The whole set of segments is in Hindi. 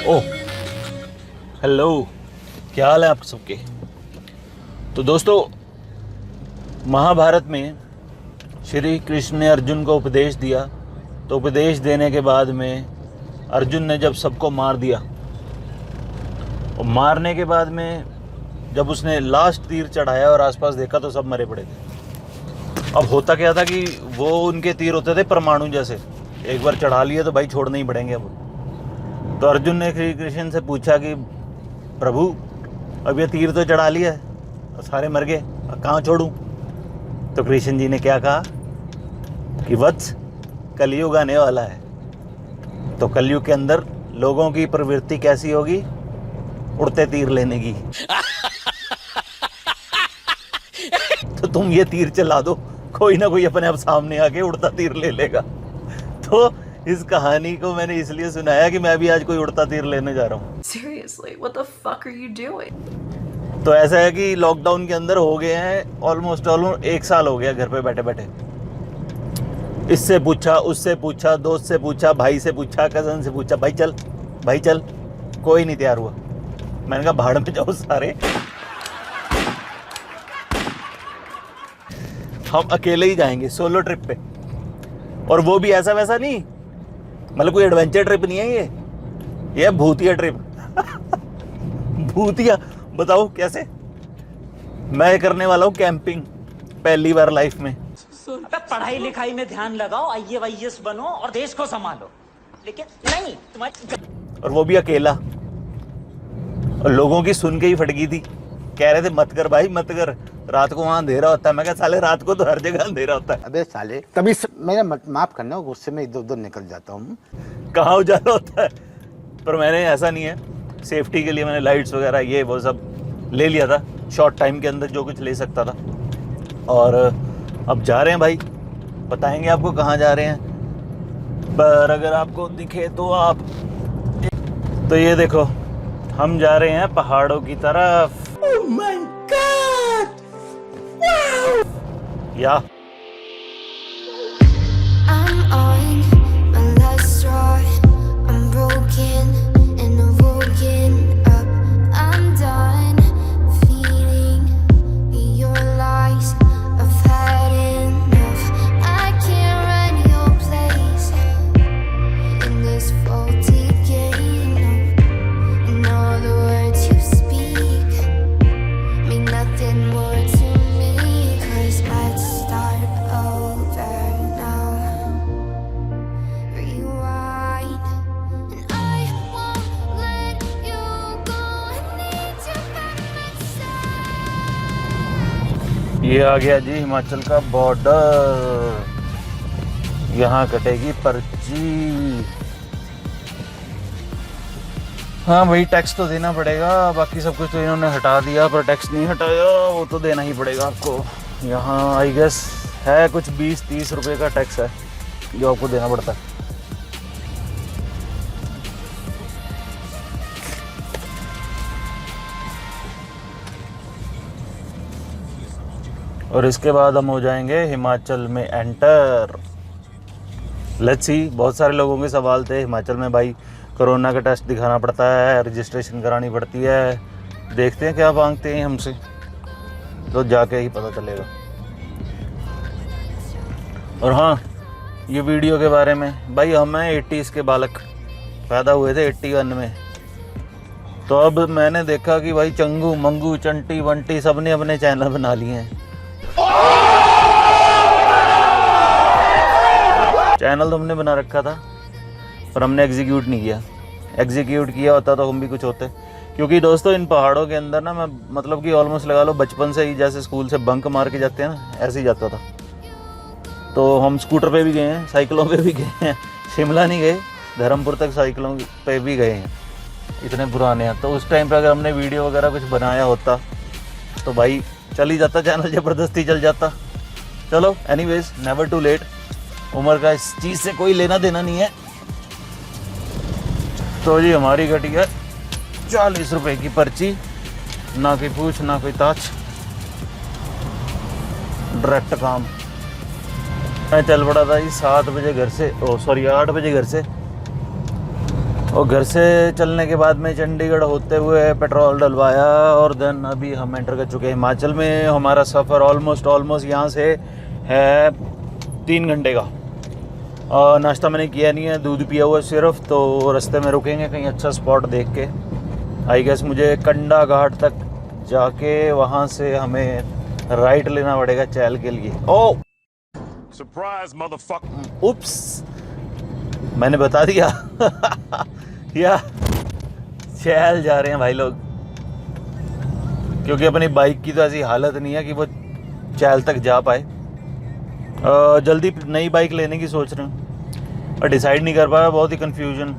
ओह हेलो, क्या हाल है आप सबके। तो दोस्तों, महाभारत में श्री कृष्ण ने अर्जुन को उपदेश दिया। तो उपदेश देने के बाद में अर्जुन ने जब सबको मार दिया, और मारने के बाद में जब उसने लास्ट तीर चढ़ाया और आसपास देखा तो सब मरे पड़े थे। अब होता क्या था कि वो उनके तीर होते थे परमाणु जैसे, एक बार चढ़ा लिए तो भाई छोड़ने ही पड़ेंगे अब। तो अर्जुन ने श्री कृष्ण से पूछा कि प्रभु, अब ये तीर तो चढ़ा लिया है और सारे मर गए, अब कहाँ छोड़ूं। तो कृष्ण जी ने क्या कहा कि वत्स, कलयुग आने वाला है, तो कलयुग के अंदर लोगों की प्रवृत्ति कैसी होगी, उड़ते तीर लेने की। तो तुम ये तीर चला दो, कोई ना कोई अपने आप सामने आके उड़ता तीर ले लेगा। तो इस कहानी को मैंने इसलिए सुनाया कि मैं भी आज कोई उड़ता तीर लेने जा रहा हूँ। Seriously, what the fuck are you doing? तो ऐसा है कि लॉकडाउन के अंदर हो गए हैं ऑलमोस्ट 1 साल हो गया घर पे बैठे बैठे। इससे पूछा, उससे पूछा, दोस्त से पूछा, भाई से पूछा, कजन से पूछा, भाई चल भाई चल, कोई नहीं तैयार हुआ। मैंने कहा भाड़ में जाओ सारे, हम अकेले ही जाएंगे सोलो ट्रिप पे। और वो भी ऐसा वैसा नहीं, मतलब कोई एडवेंचर ट्रिप नहीं है ये भूतिया ट्रिप। भूतिया बताओ कैसे। मैं करने वाला हूँ कैंपिंग, पहली बार लाइफ में। अबे पढ़ाई लिखाई में ध्यान लगाओ, IAS बनो और देश को संभालो, लेकिन नहीं तुम्हारी। और वो भी अकेला। और लोगों की सुन के ही फट गई थी, कह रहे थे मत कर भाई मत कर, रात को वहां अंधेरा होता है। मैं कहा साले रात को तो हर जगह अंधेरा होता है। अबे साले, तभी मेरा माफ करना, गुस्से में इधर उधर निकल जाता हूँ। कहाँ उजाला होता है। पर मैंने ऐसा नहीं है, सेफ्टी के लिए मैंने लाइट्स वगैरह ये वो सब ले लिया था, शॉर्ट टाइम के अंदर जो कुछ ले सकता था। और अब जा रहे हैं भाई, बताएंगे आपको कहाँ जा रहे हैं। पर अगर आपको दिखे तो आप, तो ये देखो हम जा रहे हैं पहाड़ों की तरफ। Oh my God! Wow! या I'm on my last straw. I'm broken and I'm woken up. I'm done feeding your lies. I've had enough. I can't run your place in this faulty game. And all the words you speak mean nothing more to me. 'Cause let's start over now. Rewind. And I won't let you go. I need you by my side. ये आ गया जी हिमाचल का बॉर्डर, यहाँ कटेगी पर्ची। हाँ भाई, टैक्स तो देना पड़ेगा, बाकी सब कुछ तो इन्होंने हटा दिया, पर टैक्स नहीं हटाया, वो तो देना ही पड़ेगा आपको। यहाँ आई गेस है कुछ 20-30 रुपए का टैक्स है जो आपको देना पड़ता है। और इसके बाद हम हो जाएंगे हिमाचल में एंटर। लेट्स सी, बहुत सारे लोगों के सवाल थे। हिमाचल में भाई कोरोना का टेस्ट दिखाना पड़ता है, रजिस्ट्रेशन करानी पड़ती है, देखते हैं क्या मांगते हैं हमसे, तो जाके ही पता चलेगा। और हाँ, ये वीडियो के बारे में, भाई हम हैं 80s के बालक, पैदा हुए थे 81 में। तो अब मैंने देखा कि भाई चंगू मंगू चंटी वंटी सब ने अपने चैनल बना लिए हैं। चैनल तो हमने बना रखा था, पर हमने एग्जीक्यूट नहीं किया। एग्जीक्यूट किया होता तो हम भी कुछ होते। क्योंकि दोस्तों, इन पहाड़ों के अंदर ना, मैं मतलब कि ऑलमोस्ट लगा लो बचपन से ही, जैसे स्कूल से बंक मार के जाते हैं ना, ऐसे ही जाता था। तो हम स्कूटर पे भी गए हैं, साइकिलों पे भी गए हैं, शिमला नहीं गए, धर्मपुर तक साइकिलों पे भी गए हैं, इतने पुराने हैं। तो उस टाइम पे अगर हमने वीडियो वगैरह कुछ बनाया होता तो भाई चल ही जाता, चैनल ज़बरदस्ती चल जाता। चलो एनीवेज, नेवर टू लेट। उम्र का इस चीज़ से कोई लेना देना नहीं है। तो जी हमारी घटी है 40 रुपए की पर्ची, ना कोई पूछ ना कोई ताछ, डायरेक्ट काम। मैं चल पड़ा था जी 7 बजे घर से, 8 बजे घर से, और घर से चलने के बाद में चंडीगढ़ होते हुए पेट्रोल डलवाया और देन अभी हम एंटर कर चुके हैं हिमाचल में। हमारा सफ़र ऑलमोस्ट यहाँ से है 3 घंटे का। नाश्ता मैंने किया नहीं है, दूध पिया हुआ सिर्फ। तो रास्ते में रुकेंगे कहीं अच्छा स्पॉट देख के। आई गेस मुझे कंडा घाट तक जाके वहाँ से हमें राइट लेना पड़ेगा चैल के लिए। ओ Surprise, motherfucker. उप्स, मैंने बता दिया। या चैल जा रहे हैं भाई लोग, क्योंकि अपनी बाइक की तो ऐसी हालत नहीं है कि वो चैल तक जा पाए। जल्दी नई बाइक लेने की सोच रहे हैं और डिसाइड नहीं कर पाया। बहुत ही कन्फ्यूजन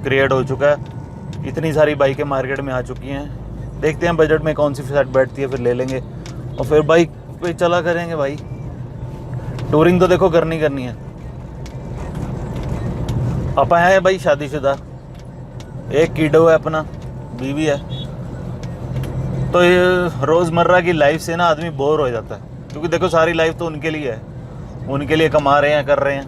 क्रिएट हो चुका है। इतनी सारी बाइकें मार्केट में आ चुकी हैं। देखते हैं बजट में कौन सी सेट बैठती है, फिर ले लेंगे और फिर बाइक पे चला करेंगे भाई। टूरिंग तो देखो करनी है। पापा है भाई शादीशुदा, एक किडो है, अपना बीवी है। तो ये रोज़मर्रा की लाइफ से ना आदमी बोर हो जाता है, क्योंकि देखो सारी लाइफ तो उनके लिए है, उनके लिए कमा रहे हैं, कर रहे हैं,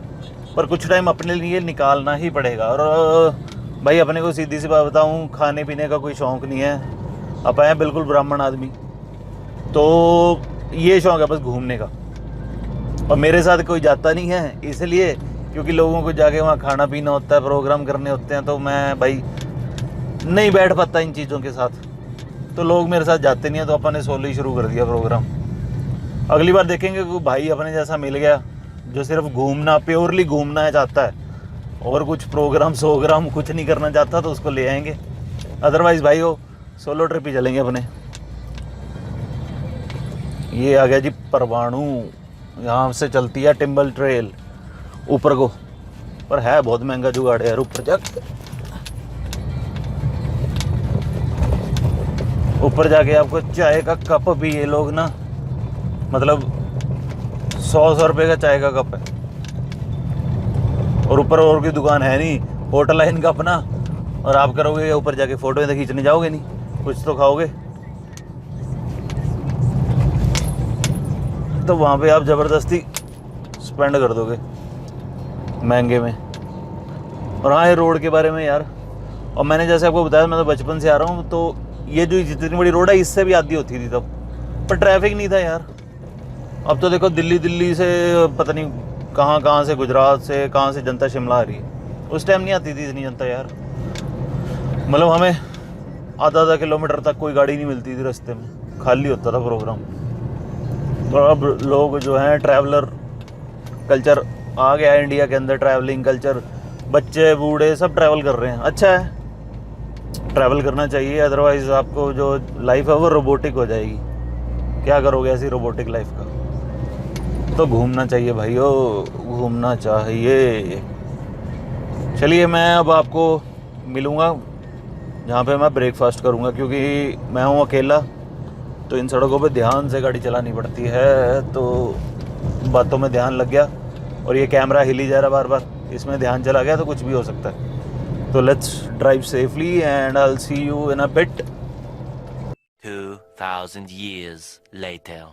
पर कुछ टाइम अपने लिए निकालना ही पड़ेगा। और भाई अपने को सीधी सी बात बताऊं, खाने पीने का कोई शौक़ नहीं है। अपन है बिल्कुल ब्राह्मण आदमी, तो ये शौक़ है बस घूमने का। और मेरे साथ कोई जाता नहीं है, इसलिए क्योंकि लोगों को जाके वहाँ खाना पीना होता है, प्रोग्राम करने होते हैं, तो मैं भाई नहीं बैठ पाता इन चीज़ों के साथ। तो लोग मेरे साथ जाते नहीं हैं, तो अपन ने सोलो ही शुरू कर दिया प्रोग्राम। अगली बार देखेंगे कोई भाई अपने जैसा मिल गया जो सिर्फ घूमना, प्योरली घूमना है चाहता है, और कुछ प्रोग्राम सोग्राम कुछ नहीं करना चाहता, तो उसको ले आएंगे। अदरवाइज़ भाई वो सोलो ट्रिप ही चलेंगे अपने। ये आ गया जी परवाणु, यहाँ से चलती है टिम्बल ट्रेल ऊपर को, पर है बहुत महंगा जुगाड़ यार ऊपर जाके आपको चाय का कप भी ये लोग ना, मतलब 100 रुपये का चाय का कप है, और ऊपर और की दुकान है नहीं, होटल लाइन का अपना। और आप करोगे ऊपर जाके फ़ोटो तो खींचने जाओगे नहीं, कुछ तो खाओगे। तो वहाँ पे आप ज़बरदस्ती स्पेंड कर दोगे महंगे में। और हाँ, ये रोड के बारे में यार, और मैंने जैसे आपको बताया, मैं तो बचपन से आ रहा हूँ, तो ये जो जितनी बड़ी रोड है इससे भी आधी होती थी तब, पर ट्रैफिक नहीं था यार। अब तो देखो दिल्ली से पता नहीं कहाँ से, गुजरात से कहाँ से जनता शिमला आ रही है। उस टाइम नहीं आती थी इतनी जनता यार, मतलब हमें आधा किलोमीटर तक कोई गाड़ी नहीं मिलती थी रास्ते में, खाली होता था प्रोग्राम। तो अब लोग जो हैं, ट्रैवलर कल्चर आ गया है इंडिया के अंदर, ट्रैवलिंग कल्चर, बच्चे बूढ़े सब ट्रैवल कर रहे हैं। अच्छा है, ट्रैवल करना चाहिए, अदरवाइज़ आपको जो लाइफ है वो रोबोटिक हो जाएगी। क्या करोगे ऐसी रोबोटिक लाइफ का? तो घूमना चाहिए भाइयों, घूमना चाहिए। चलिए मैं अब आपको मिलूँगा जहाँ पे मैं ब्रेकफास्ट करूँगा, क्योंकि मैं हूँ अकेला, तो इन सड़कों पे ध्यान से गाड़ी चलानी पड़ती है। तो बातों में ध्यान लग गया, और ये कैमरा हिल ही जा रहा बार बार, इसमें ध्यान चला गया तो कुछ भी हो सकता है। तो let's drive safely and I will see you in a bit. 2000 years later.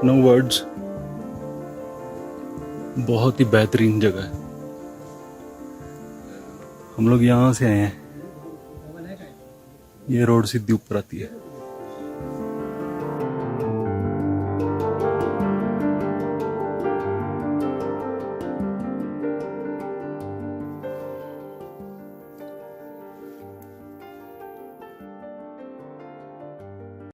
No words. बहुत ही बेहतरीन जगह है। हम लोग यहाँ से आए हैं, ये रोड सीधी ऊपर आती है।